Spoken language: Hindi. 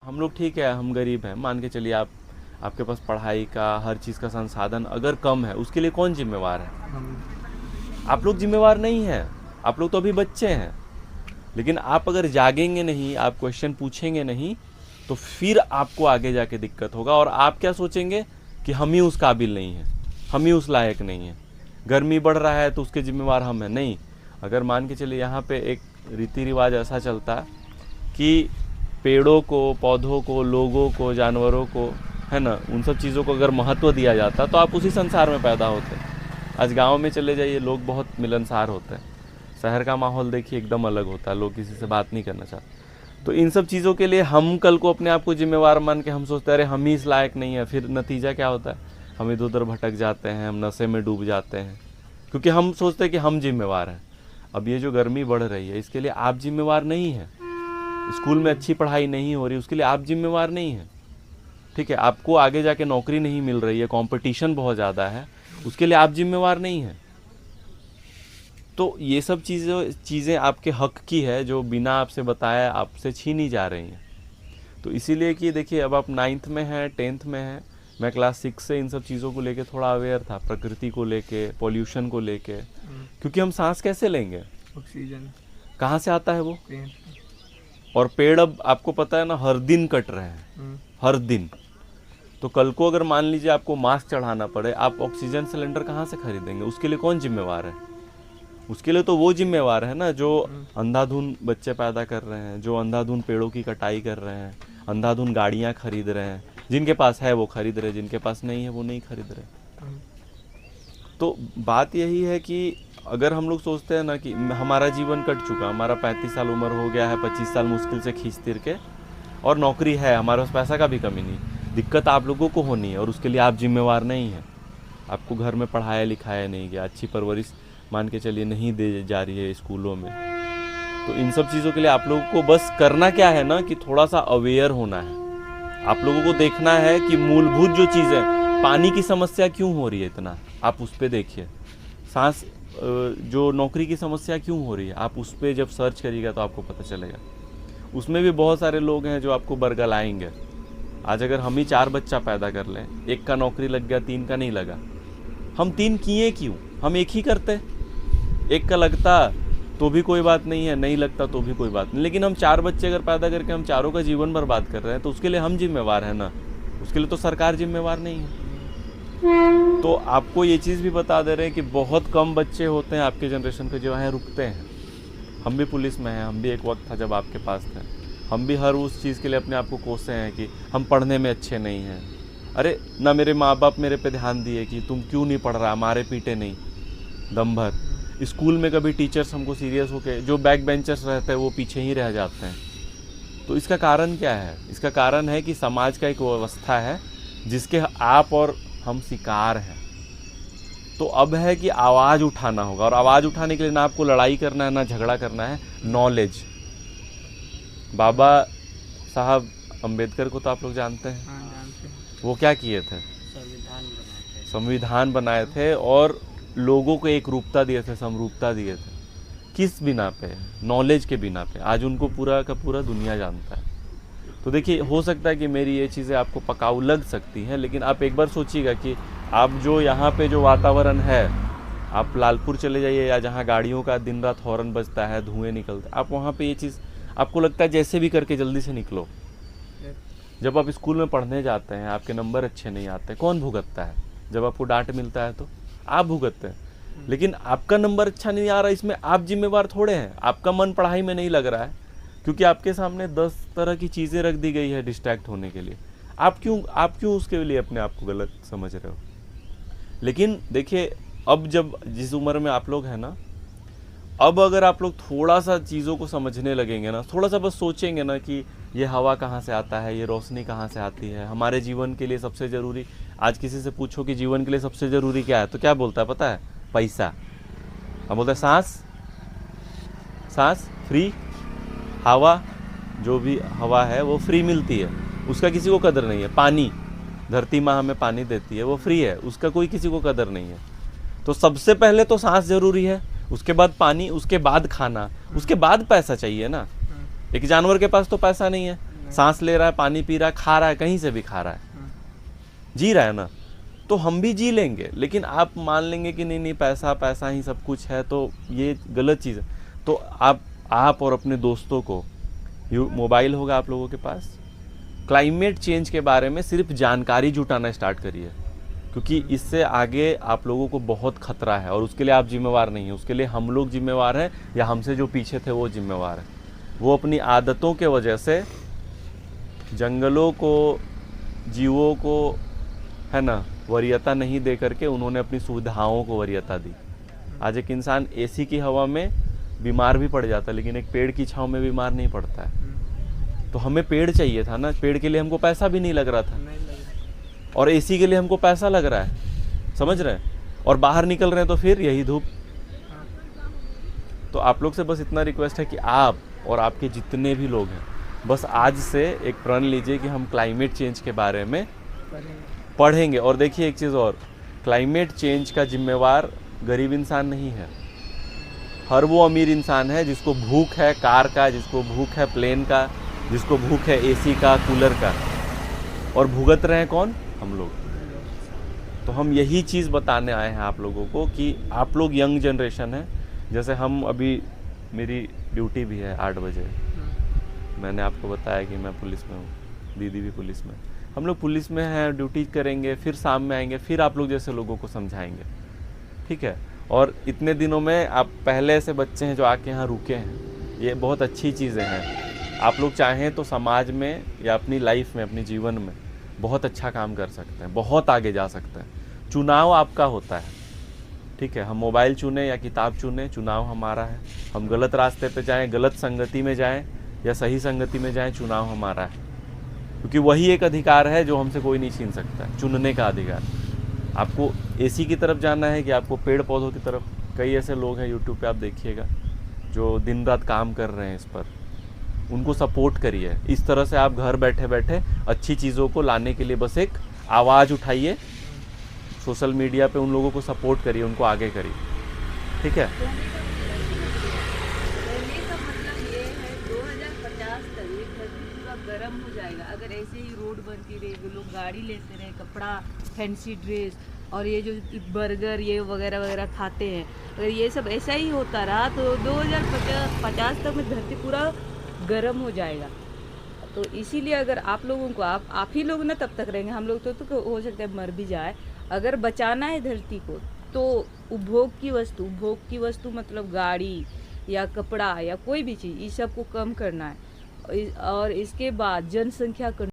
हम लोग ठीक है, हम गरीब हैं, मान के चलिए आपके पास पढ़ाई का हर चीज़ का संसाधन अगर कम है, उसके लिए कौन जिम्मेवार है? आप लोग जिम्मेवार नहीं हैं, आप लोग तो अभी बच्चे हैं। लेकिन आप अगर जागेंगे नहीं, आप क्वेश्चन पूछेंगे नहीं, तो फिर आपको आगे जाके दिक्कत होगा। और आप क्या सोचेंगे कि हम ही उस काबिल नहीं हैं, हम ही उस लायक नहीं हैं, गर्मी बढ़ रहा है तो उसके जिम्मेवार हम हैं। नहीं, अगर मान के चलिए यहाँ पे एक रीति रिवाज ऐसा चलता कि पेड़ों को, पौधों को, लोगों को, जानवरों को, है ना, उन सब चीज़ों को अगर महत्व दिया जाता तो आप उसी संसार में पैदा होते। आज गांव में चले जाइए, लोग बहुत मिलनसार होते हैं। शहर का माहौल देखिए एकदम अलग होता है, लोग किसी से बात नहीं करना चाहते। तो इन सब चीज़ों के लिए हम कल को अपने आप को जिम्मेवार मान के हम सोचते हैं अरे हम ही इस लायक नहीं है, फिर नतीजा क्या होता है? हम इधर उधर भटक जाते हैं, हम नशे में डूब जाते हैं, क्योंकि हम सोचते हैं कि हम जिम्मेवार हैं। अब ये जो गर्मी बढ़ रही है, इसके लिए आप जिम्मेवार नहीं हैं। स्कूल में अच्छी पढ़ाई नहीं हो रही, उसके लिए आप जिम्मेवार नहीं हैं। ठीक है, आपको आगे जाके नौकरी नहीं मिल रही है, कंपटीशन बहुत ज़्यादा है, उसके लिए आप जिम्मेवार नहीं हैं। तो ये सब चीज़ें आपके हक की है, जो बिना आपसे बताए आपसे छीनी जा रही हैं। तो इसीलिए कि देखिए, अब आप 9th में हैं, 10th में हैं, मैं क्लास 6 से इन सब चीज़ों को लेके थोड़ा अवेयर था, प्रकृति को लेके, पॉल्यूशन को लेके, क्योंकि हम सांस कैसे लेंगे? ऑक्सीजन कहाँ से आता है वो? पेड़। और पेड़ अब आपको पता है ना, हर दिन कट रहे हैं, हर दिन। तो कल को अगर मान लीजिए आपको मास्क चढ़ाना पड़े, आप ऑक्सीजन सिलेंडर कहाँ से खरीदेंगे? उसके लिए कौन जिम्मेवार है? उसके लिए तो वो जिम्मेवार है ना जो अंधाधुन बच्चे पैदा कर रहे हैं, जो अंधाधुन पेड़ों की कटाई कर रहे हैं, अंधाधुन गाड़ियाँ खरीद रहे हैं। जिनके पास है वो खरीद रहे, जिनके पास नहीं है वो नहीं खरीद रहे। तो बात यही है कि अगर हम लोग सोचते हैं ना कि हमारा जीवन कट चुका, हमारा 35 साल उम्र हो गया है, 25 साल मुश्किल से खींच तीर के, और नौकरी है, हमारे पास पैसा का भी कमी नहीं, दिक्कत आप लोगों को होनी है और उसके लिए आप जिम्मेवार नहीं हैं। आपको घर में पढ़ाया लिखाया नहीं गया, अच्छी परवरिश मान के चलिए नहीं दे जा रही है स्कूलों में। तो इन सब चीज़ों के लिए आप लोगों को बस करना क्या है ना कि थोड़ा सा अवेयर होना है। आप लोगों को देखना है कि मूलभूत जो चीज़ें, पानी की समस्या क्यों हो रही है इतना, आप उस पर देखिए। सांस जो नौकरी की समस्या क्यों हो रही है, आप उस पर जब सर्च करिएगा तो आपको पता चलेगा। उसमें भी बहुत सारे लोग हैं जो आपको बरगलाएंगे। आज अगर हम ही 4 बच्चा पैदा कर लें, एक का नौकरी लग गया, 3 का नहीं लगा, हम 3 किए क्यों? हम एक ही करते, एक का लगता तो भी कोई बात नहीं है, नहीं लगता तो भी कोई बात नहीं। लेकिन हम 4 बच्चे अगर पैदा करके हम चारों का जीवन बर्बाद कर रहे हैं, तो उसके लिए हम जिम्मेवार हैं ना, उसके लिए तो सरकार जिम्मेवार नहीं है। तो आपको ये चीज़ भी बता दे रहे हैं कि बहुत कम बच्चे होते हैं आपके जनरेशन के जो हैं रुकते हैं। हम भी पुलिस में हैं, हम भी एक वक्त था जब आपके पास थे, हम भी हर उस चीज़ के लिए अपने आप को कोसते हैं कि हम पढ़ने में अच्छे नहीं हैं। अरे ना मेरे माँ बाप मेरे पे ध्यान दिए कि तुम क्यों नहीं पढ़ रहा, मारे पीटे नहीं दम भर। स्कूल में कभी टीचर्स हमको सीरियस होके, जो बैक बेंचर्स रहते हैं वो पीछे ही रह जाते हैं। तो इसका कारण क्या है? इसका कारण है कि समाज का एक व्यवस्था है जिसके आप और हम शिकार हैं। तो अब है कि आवाज़ उठाना होगा, और आवाज़ उठाने के लिए ना आपको लड़ाई करना है ना झगड़ा करना है, नॉलेज। बाबा साहब अम्बेडकर को तो आप लोग जानते हैं। हाँ, जानते हैं। वो क्या किए थे? संविधान बनाए थे और लोगों को एक रूपता दिए थे, समरूपता दिए थे। किस बिना पे? नॉलेज के बिना पे। आज उनको पूरा का पूरा दुनिया जानता है। तो देखिए, हो सकता है कि मेरी ये चीज़ें आपको पकाऊ लग सकती हैं, लेकिन आप एक बार सोचिएगा कि आप जो यहाँ पे जो वातावरण है, आप लालपुर चले जाइए या जहाँ गाड़ियों का दिन रात हॉर्न बजता है, धुएँ निकलते, आप वहाँ पे ये चीज़ आपको लगता है जैसे भी करके जल्दी से निकलो। जब आप स्कूल में पढ़ने जाते हैं, आपके नंबर अच्छे नहीं आते, कौन भुगतता है? जब आपको डांट मिलता है तो आप भुगतते हैं। लेकिन आपका नंबर अच्छा नहीं आ रहा, इसमें आप जिम्मेवार थोड़े हैं। आपका मन पढ़ाई में नहीं लग रहा है क्योंकि आपके सामने 10 तरह की चीज़ें रख दी गई है डिस्ट्रैक्ट होने के लिए। आप क्यों उसके लिए अपने आप को गलत समझ रहे हो? लेकिन देखिए, अब जब जिस उम्र में आप लोग हैं ना, अब अगर आप लोग थोड़ा सा चीज़ों को समझने लगेंगे ना, थोड़ा सा बस सोचेंगे ना कि ये हवा कहाँ से आता है, ये रोशनी कहाँ से आती है, हमारे जीवन के लिए सबसे ज़रूरी, आज किसी से पूछो कि जीवन के लिए सबसे ज़रूरी क्या है, तो क्या बोलता है पता है? पैसा। हम बोलते हैं सांस फ्री, हवा, जो भी हवा है वो फ्री मिलती है, उसका किसी को कदर नहीं है। पानी, धरती माँ हमें पानी देती है, वो फ्री है, उसका कोई किसी को कदर नहीं है। तो सबसे पहले तो सांस ज़रूरी है, उसके बाद पानी, उसके बाद खाना, उसके बाद पैसा चाहिए ना। एक जानवर के पास तो पैसा नहीं है, सांस ले रहा है, पानी पी रहा है, खा रहा है, कहीं से भी खा रहा है, जी रहा है ना, तो हम भी जी लेंगे। लेकिन आप मान लेंगे कि नहीं नहीं पैसा पैसा ही सब कुछ है, तो ये गलत चीज़ है। तो आप और अपने दोस्तों को, मोबाइल होगा आप लोगों के पास, क्लाइमेट चेंज के बारे में सिर्फ जानकारी जुटाना स्टार्ट करिए, क्योंकि इससे आगे आप लोगों को बहुत खतरा है और उसके लिए आप जिम्मेवार नहीं हैं, उसके लिए हम लोग जिम्मेवार हैं या हमसे जो पीछे थे वो जिम्मेवार है। वो अपनी आदतों के वजह से जंगलों को, जीवों को, है ना, वरीयता नहीं दे करके उन्होंने अपनी सुविधाओं को वरीयता दी। आज एक इंसान एसी की हवा में बीमार भी पड़ जाता है, लेकिन एक पेड़ की छांव में बीमार नहीं पड़ता है। तो हमें पेड़ चाहिए था ना, पेड़ के लिए हमको पैसा भी नहीं लग रहा था, और एसी के लिए हमको पैसा लग रहा है, समझ रहे हैं, और बाहर निकल रहे हैं तो फिर यही धूप। तो आप लोग से बस इतना रिक्वेस्ट है कि आप और आपके जितने भी लोग हैं, बस आज से एक प्रण लीजिए कि हम क्लाइमेट चेंज के बारे में पढ़ेंगे। और देखिए एक चीज़ और, क्लाइमेट चेंज का जिम्मेवार गरीब इंसान नहीं है, हर वो अमीर इंसान है जिसको भूख है कार का, जिसको भूख है प्लेन का, जिसको भूख है एसी का, कूलर का, और भुगत रहे हैं कौन? हम लोग। तो हम यही चीज़ बताने आए हैं आप लोगों को कि आप लोग यंग जनरेशन है, जैसे हम अभी, मेरी ड्यूटी भी है 8 बजे, मैंने आपको बताया कि मैं पुलिस में हूँ, दीदी भी पुलिस में, हम लोग पुलिस में हैं, ड्यूटी करेंगे, फिर शाम में आएंगे, फिर आप लोग जैसे लोगों को समझाएंगे, ठीक है। और इतने दिनों में आप पहले से बच्चे हैं जो आके यहाँ रुके हैं, ये बहुत अच्छी चीज़ें हैं। आप लोग चाहें तो समाज में या अपनी लाइफ में, अपनी जीवन में बहुत अच्छा काम कर सकते हैं, बहुत आगे जा सकते हैं। चुनाव आपका होता है, ठीक है, हम मोबाइल चुने या किताब चुने, चुनाव हमारा है। हम गलत रास्ते पे जाएं, गलत संगति में जाएं या सही संगति में जाएं, चुनाव हमारा है, क्योंकि वही एक अधिकार है जो हमसे कोई नहीं छीन सकता है, चुनने का अधिकार। आपको एसी की तरफ जाना है कि आपको पेड़ पौधों की तरफ? कई ऐसे लोग हैं यूट्यूब पे, आप देखिएगा, जो दिन रात काम कर रहे हैं इस पर, उनको सपोर्ट करिए। इस तरह से आप घर बैठे बैठे अच्छी चीज़ों को लाने के लिए बस एक आवाज़ उठाइए, सोशल मीडिया पे उन लोगों को सपोर्ट करिए, उनको आगे करिए, ठीक है। गर्म हो जाएगा अगर ऐसे ही रोड बनती रहेगी, लोग गाड़ी लेते रहे, कपड़ा, फैंसी ड्रेस और ये जो बर्गर ये वगैरह वगैरह खाते हैं, अगर ये सब ऐसा ही होता रहा तो 2050 तक में धरती पूरा गर्म हो जाएगा। तो इसीलिए अगर आप लोगों को, आप ही लोग ना तब तक रहेंगे, हम लोग तो हो सकता है मर भी जाए। अगर बचाना है धरती को तो उपभोग की वस्तु मतलब गाड़ी या कपड़ा या कोई भी चीज़, इस सब को कम करना है। और इसके बाद जनसंख्या